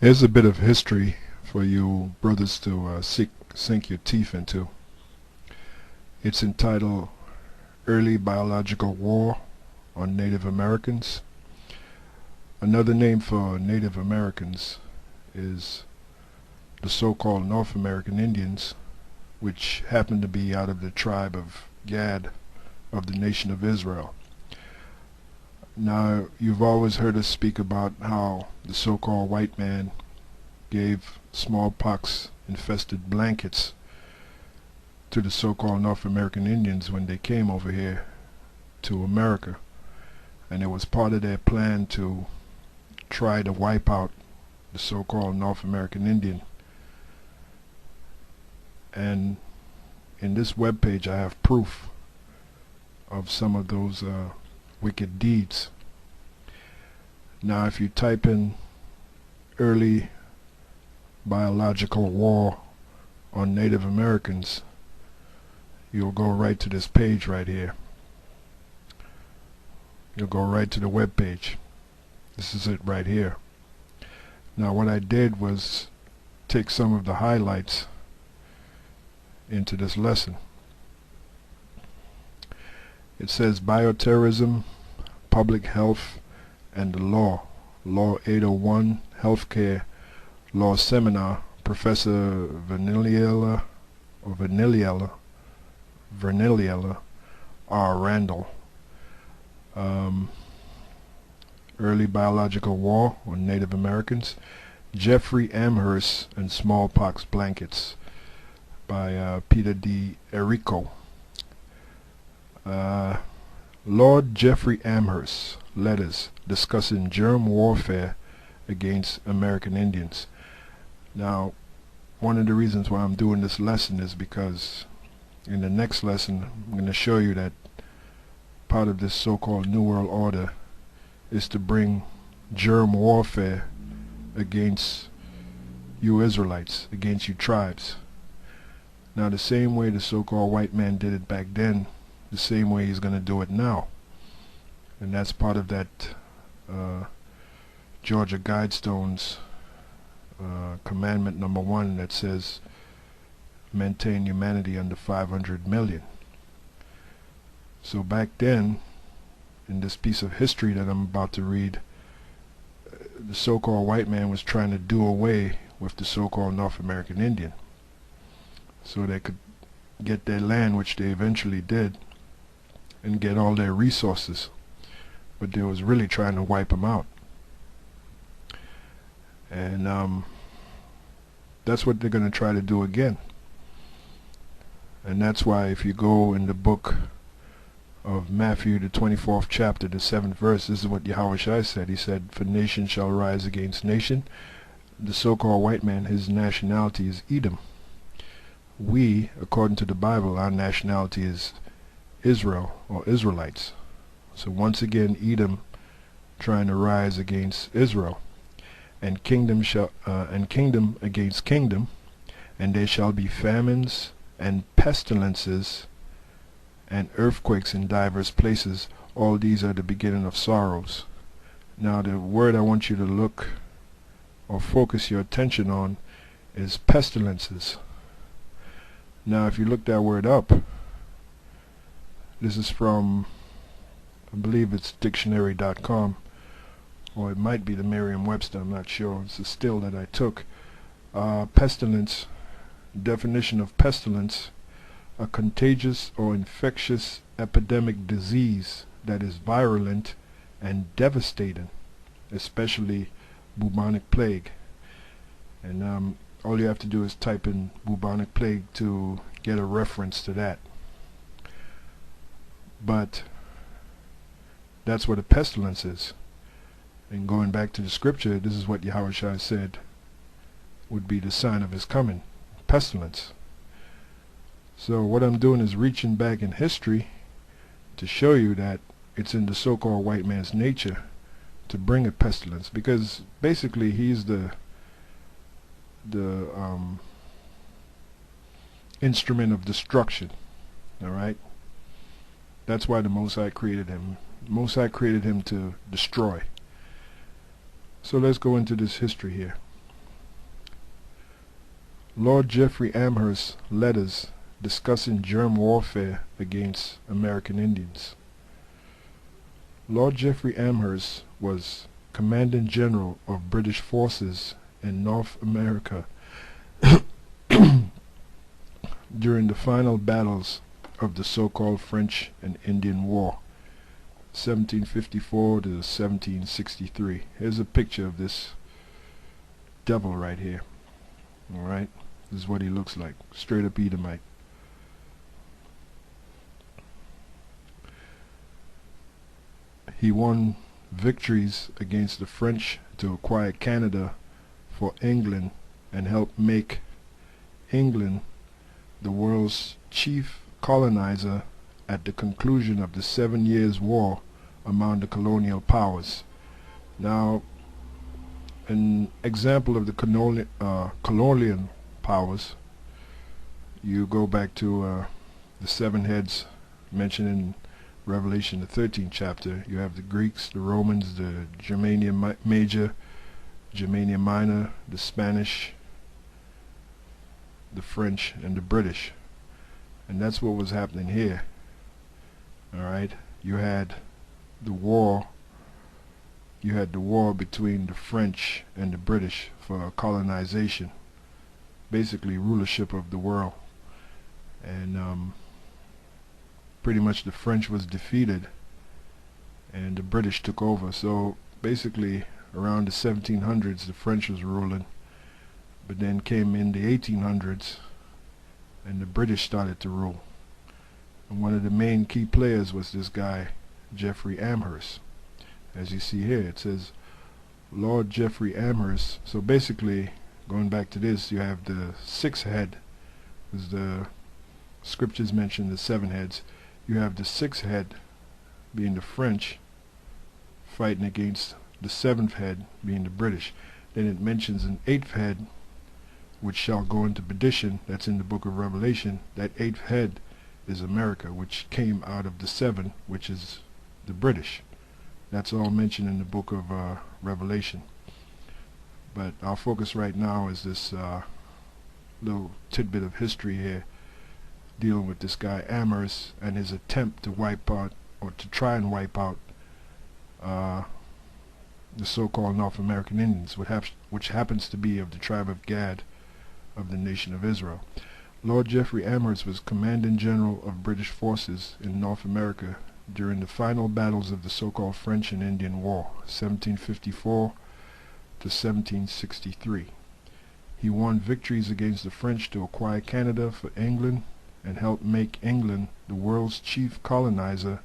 Here's a bit of history for you brothers to sink your teeth into. It's entitled Early Biological War on Native Americans. Another name for Native Americans is the so-called North American Indians, which happen to be out of the tribe of Gad of the nation of Israel. Now, you've always heard us speak about how the so-called white man gave smallpox-infested blankets to the so-called North American Indians when they came over here to America. And it was part of their plan to try to wipe out the so-called North American Indian. And in this webpage I have proof of some of those wicked deeds. Now if you type in early biological war on Native Americans, you'll go right to this page right here. You'll go right to the web page. This is it right here. Now what I did was take some of the highlights into this lesson. It says bioterrorism, public health, and the law. Law 801, healthcare law seminar. Professor Verniliella R. Randall. Early biological war on Native Americans. Jeffrey Amherst and smallpox blankets by Peter D. Errico. Lord Jeffrey Amherst letters discussing germ warfare against American Indians. Now, one of the reasons why I'm doing this lesson is because in the next lesson I'm going to show you that part of this so-called New World Order is to bring germ warfare against you Israelites, against you tribes. Now the same way the so-called white man did it back then, the same way he's going to do it now. And that's part of that Georgia Guidestones commandment number 1 that says maintain humanity under 500 million. So back then, in this piece of history that I'm about to read, the so-called white man was trying to do away with the so-called North American Indian so they could get their land, which they eventually did, and get all their resources. But they was really trying to wipe them out. And that's what they're going to try to do again. And that's why if you go in the book of Matthew, the 24th chapter, the 7th verse, this is what Yahushua said. He said, for nation shall rise against nation. The so-called white man, his nationality is Edom. We, according to the Bible, our nationality is Israel, or Israelites. So once again, Edom trying to rise against Israel. And kingdom against kingdom, and there shall be famines and pestilences and earthquakes in divers places. All these are the beginning of sorrows. Now the word I want you to look or focus your attention on is pestilences. Now if you look that word up, this is from, I believe it's dictionary.com, or it might be the Merriam-Webster, I'm not sure. It's a still that I took. Pestilence, definition of pestilence: a contagious or infectious epidemic disease that is virulent and devastating, especially bubonic plague. And all you have to do is type in bubonic plague to get a reference to that. But that's what a pestilence is. And going back to the scripture, this is what Yahushua said would be the sign of his coming: pestilence. So what I'm doing is reaching back in history to show you that it's in the so-called white man's nature to bring a pestilence, because basically he's the instrument of destruction. Alright? That's why the Most High created him. The Most High created him to destroy. So let's go into this history here. Lord Jeffrey Amherst's letters discussing germ warfare against American Indians. Lord Jeffrey Amherst was Commanding General of British forces in North America during the final battles of the so-called French and Indian War, 1754 to 1763. Here's a picture of this devil right here. Alright, this is what he looks like. Straight up Edomite. He won victories against the French to acquire Canada for England and helped make England the world's chief colonizer at the conclusion of the 7 Years' War among the colonial powers. Now, an example of the colonial powers, you go back to the 7 heads mentioned in Revelation, the 13th chapter. You have the Greeks, the Romans, the Germania Major, Germania Minor, the Spanish, the French, and the British. And that's what was happening here. Alright, you had the war between the French and the British for colonization, basically rulership of the world. And pretty much the French was defeated and the British took over. So basically around the 1700s the French was ruling, but then came in the 1800s and the British started to rule. And one of the main key players was this guy Jeffrey Amherst. As you see here, it says Lord Jeffrey Amherst. So basically, going back to this, you have the 6th head, as the scriptures mention the 7 heads. You have the 6th head being the French fighting against the 7th head being the British. Then it mentions an 8th head which shall go into perdition. That's in the book of Revelation. That 8th head is America, which came out of the 7, which is the British. That's all mentioned in the book of Revelation. But our focus right now is this little tidbit of history here, dealing with this guy Amherst and his attempt to wipe out, or to try and wipe out, the so-called North American Indians, which happens to be of the tribe of Gad of the nation of Israel. Lord Jeffrey Amherst was Commanding General of British forces in North America during the final battles of the so-called French and Indian War, 1754 to 1763. He won victories against the French to acquire Canada for England and helped make England the world's chief colonizer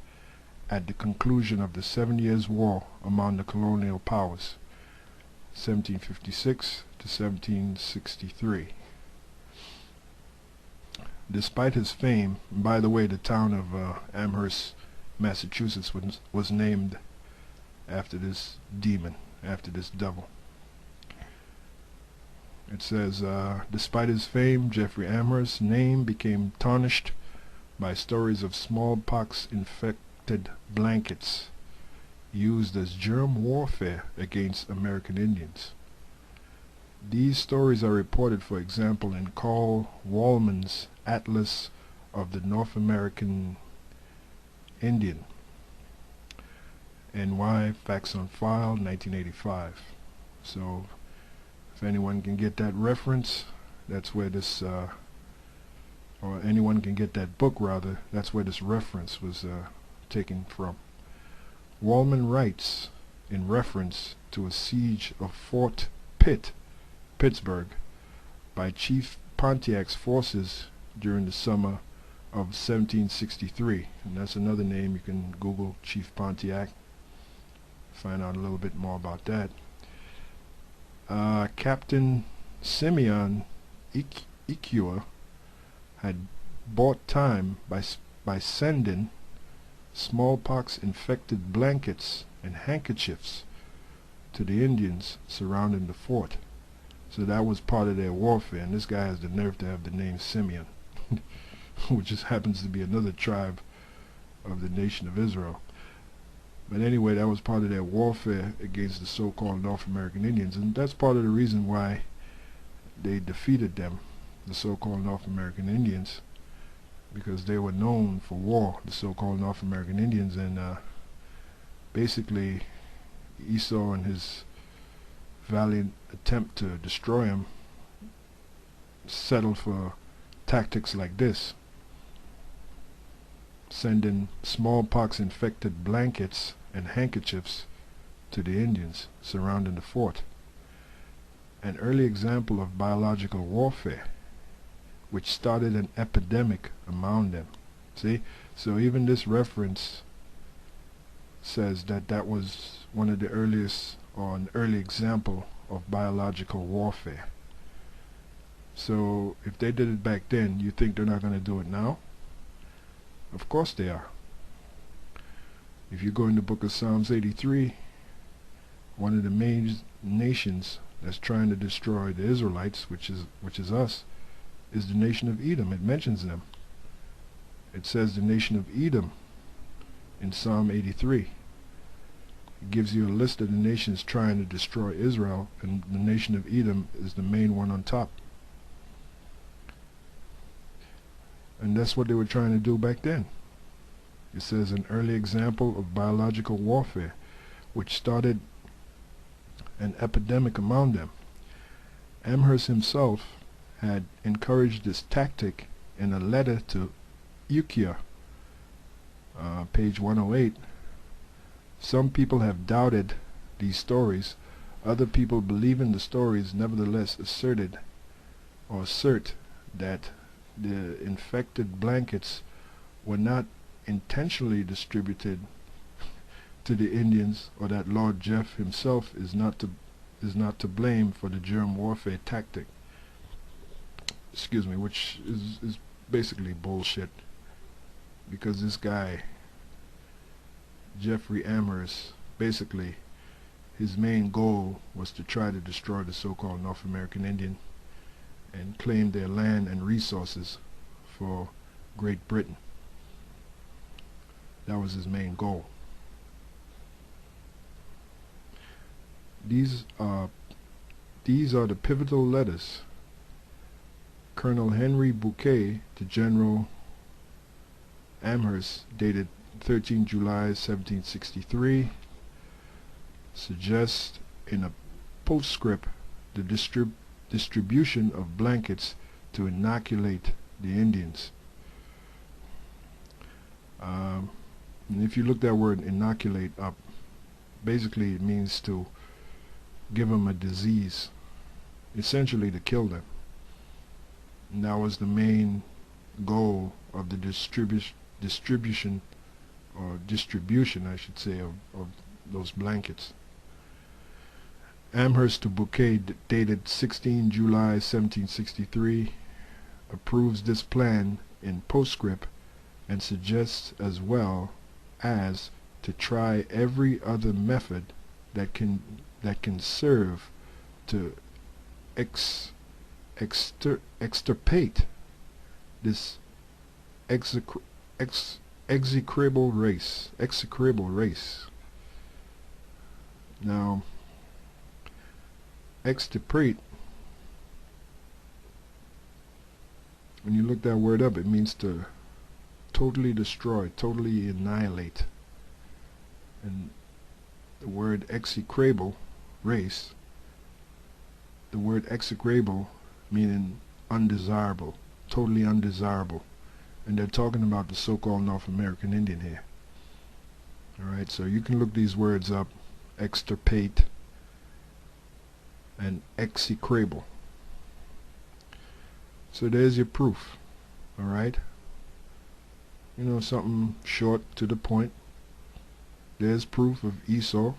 at the conclusion of the 7 Years' War among the colonial powers, 1756 to 1763. Despite his fame, and by the way, the town of Amherst, Massachusetts was named after this demon, after this devil. It says, despite his fame, Jeffrey Amherst's name became tarnished by stories of smallpox-infected blankets used as germ warfare against American Indians. These stories are reported, for example, in Carl Wallman's Atlas of the North American Indian, NY, Facts on File, 1985. So if anyone can get that reference, that's where this, or anyone can get that book rather, that's where this reference was taken from. Wallman writes in reference to a siege of Fort Pitt, Pittsburgh, by Chief Pontiac's forces during the summer of 1763, and that's another name. You can Google Chief Pontiac, find out a little bit more about that. Captain Simeon Equa had bought time by sending smallpox-infected blankets and handkerchiefs to the Indians surrounding the fort. So that was part of their warfare, and this guy has the nerve to have the name Simeon, which just happens to be another tribe of the nation of Israel. But anyway, that was part of their warfare against the so-called North American Indians, and that's part of the reason why they defeated them the so-called North American Indians, because they were known for war, the so-called North American Indians, and basically Esau and his valiant attempt to destroy him settled for tactics like this, sending smallpox infected blankets and handkerchiefs to the Indians surrounding the fort. An early example of biological warfare, which started an epidemic among them. See, so even this reference says that that was one of the earliest, or an early example of biological warfare. So if they did it back then, you think they're not going to do it now? Of course they are. If you go in the book of Psalms 83, one of the main nations that's trying to destroy the Israelites, which is us, is the nation of Edom. It mentions them. It says the nation of Edom in Psalm 83. It gives you a list of the nations trying to destroy Israel, and the nation of Edom is the main one on top. And that's what they were trying to do back then. It says an early example of biological warfare, which started an epidemic among them. Amherst himself had encouraged this tactic in a letter to Ukiah, page 108. Some people have doubted these stories. Other people believing the stories nevertheless assert that the infected blankets were not intentionally distributed to the Indians, or that Lord Jeff himself is not to blame for the germ warfare tactic. Excuse me, which is basically bullshit, because this guy Jeffrey Amherst, basically his main goal was to try to destroy the so-called North American Indian and claim their land and resources for Great Britain. That was his main goal. These are the pivotal letters Colonel Henry Bouquet to General Amherst, dated 13 July 1763, suggests in a postscript the distribution of blankets to inoculate the Indians. And if you look that word inoculate up, basically it means to give them a disease, essentially to kill them. And that was the main goal of the distribution, I should say, of those blankets. Amherst to Bouquet, dated 16 July 1763, approves this plan in postscript and suggests as well as to try every other method that can serve to extirpate this execrable race. Now, extirpate, when you look that word up, it means to totally destroy, totally annihilate. And the word execrable race, the word execrable meaning undesirable, totally undesirable. And they're talking about the so-called North American Indian here. Alright, so you can look these words up, extirpate and execrable. So there's your proof. Alright, you know, something short to the point. There's proof of Esau,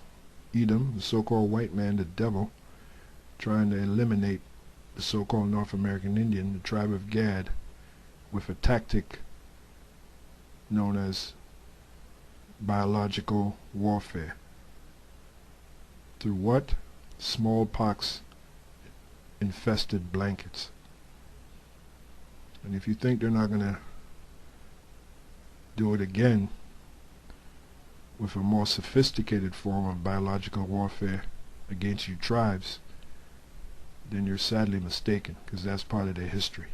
Edom, the so-called white man, the devil, trying to eliminate the so-called North American Indian, the tribe of Gad, with a tactic known as biological warfare. Through what? Smallpox infested blankets. And if you think they're not going to do it again with a more sophisticated form of biological warfare against you tribes, then you're sadly mistaken, because that's part of their history.